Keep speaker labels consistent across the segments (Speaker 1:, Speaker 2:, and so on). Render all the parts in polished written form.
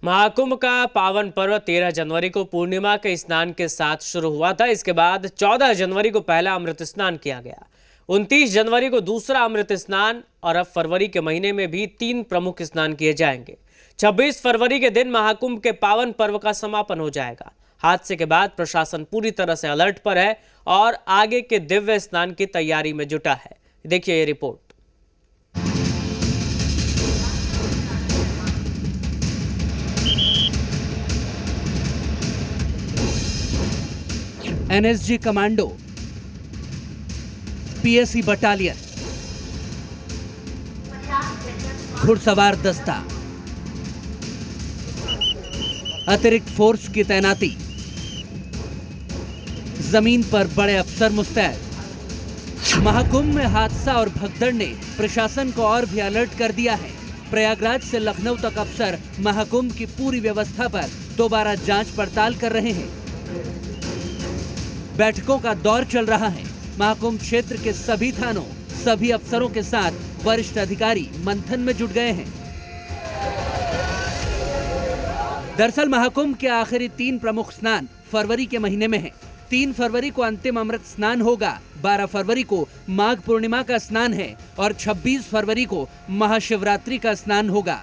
Speaker 1: महाकुंभ का पावन पर्व 13 जनवरी को पूर्णिमा के स्नान के साथ शुरू हुआ था। इसके बाद 14 जनवरी को पहला अमृत स्नान किया गया, 29 जनवरी को दूसरा अमृत स्नान और अब फरवरी के महीने में भी 3 प्रमुख स्नान किए जाएंगे। 26 फरवरी के दिन महाकुंभ के पावन पर्व का समापन हो जाएगा। हादसे के बाद प्रशासन पूरी तरह से अलर्ट पर है और आगे के दिव्य स्नान की तैयारी में जुटा है। देखिए ये report.
Speaker 2: NSG commando, PAC battalion, घुड़सवार दस्ता, अतिरिक्त फोर्स की तैनाती, जमीन पर बड़े अफसर मुस्तैद। महाकुंभ में हादसा और भगदड़ ने प्रशासन को और भी अलर्ट कर दिया है। प्रयागराज से लखनऊ तक अफसर महाकुंभ की पूरी व्यवस्था पर दोबारा जांच पड़ताल कर रहे हैं। बैठकों का दौर चल रहा है। महाकुंभ क्षेत्र के सभी थानों, सभी अफसरों के साथ वरिष्ठ अधिकारी मंथन में जुट गए हैं। दरअसल महाकुंभ के आखिरी 3 प्रमुख स्नान फरवरी के महीने में हैं। 3 फरवरी को अंतिम अमृत स्नान होगा, 12 फरवरी को माघ पूर्णिमा का स्नान है और 26 फरवरी को महाशिवरात्रि का स्नान होगा।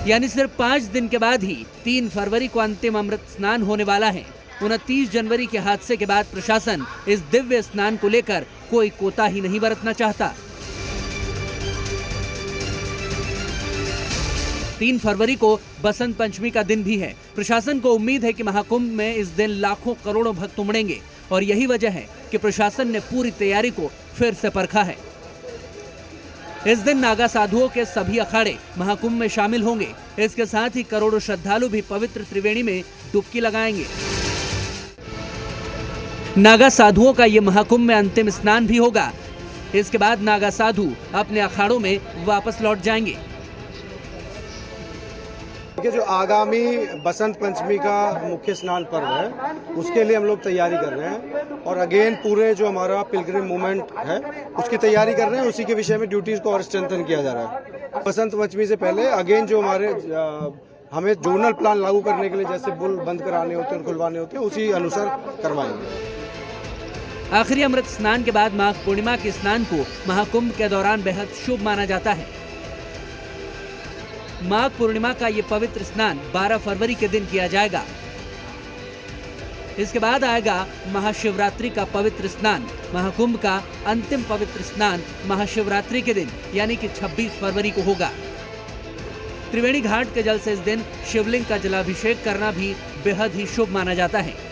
Speaker 2: यानी सिर्फ 5 दिन के बाद ही 3 फरवरी को अंतिम अमृत स्नान होने वाला है। 29 जनवरी के हादसे के बाद प्रशासन इस दिव्य स्नान को लेकर कोई कोताही नहीं बरतना चाहता। 3 फरवरी को बसंत पंचमी का दिन भी है। प्रशासन को उम्मीद है कि महाकुंभ में इस दिन लाखों करोड़ों भक्त उमड़ेंगे और यही वजह है कि प्रशासन ने पूरी तैयारी को फिर से परखा है। इस दिन नागा साधुओं के सभी अखाड़े महाकुंभ में शामिल होंगे। इसके साथ ही करोड़ों श्रद्धालु भी पवित्र त्रिवेणी में डुबकी लगाएंगे। नागा साधुओं का ये महाकुंभ में अंतिम स्नान भी होगा। इसके बाद नागा साधु अपने अखाड़ों में वापस लौट जाएंगे।
Speaker 3: जो आगामी बसंत पंचमी का मुख्य स्नान पर्व है, उसके लिए हम लोग तैयारी कर रहे हैं और अगेन पूरे जो हमारा पिलग्रिम मूवमेंट है उसकी तैयारी कर रहे हैं। उसी के विषय में ड्यूटीज को और स्ट्रेंथन किया जा रहा है। बसंत पंचमी से पहले अगेन जो हमारे हमें जोनल प्लान लागू करने के लिए जैसे बुल बंद कराने होते हैं, खुलवाने होते हैं, उसी अनुसार करवाएंगे।
Speaker 2: आखिरी अमृत स्नान के बाद माघ पूर्णिमा के स्नान को महाकुंभ के दौरान बेहद शुभ माना जाता है। माघ पूर्णिमा का ये पवित्र स्नान 12 फरवरी के दिन किया जाएगा। इसके बाद आएगा महाशिवरात्रि का पवित्र स्नान। महाकुंभ का अंतिम पवित्र स्नान महाशिवरात्रि के दिन यानी कि 26 फरवरी को होगा। त्रिवेणी घाट के जल से इस दिन शिवलिंग का जलाभिषेक करना भी बेहद ही शुभ माना जाता है।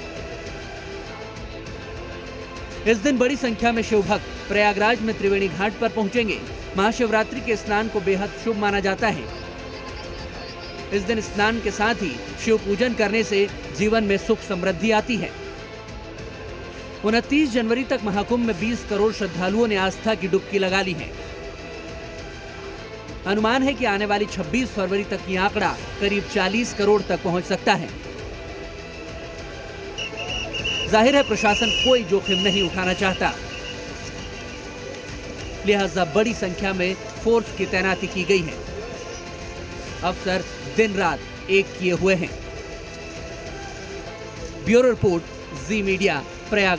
Speaker 2: इस दिन बड़ी संख्या में शिव भक्त प्रयागराज में त्रिवेणी घाट पर पहुंचेंगे। महाशिवरात्रि के स्नान को बेहद शुभ माना जाता है। इस दिन स्नान के साथ ही शिव पूजन करने से जीवन में सुख समृद्धि आती है। 29 जनवरी तक महाकुंभ में 20 करोड़ श्रद्धालुओं ने आस्था की डुबकी लगा ली है। अनुमान है कि आने वाली 26 फरवरी तक ये आंकड़ा करीब 40 करोड़ तक पहुंच सकता है। जाहिर है प्रशासन कोई जोखिम नहीं उठाना चाहता, लिहाजा बड़ी संख्या में फोर्स की तैनाती की गई है। अफसर दिन रात एक किए हुए हैं। ब्यूरो रिपोर्ट, जी मीडिया, प्रयाग।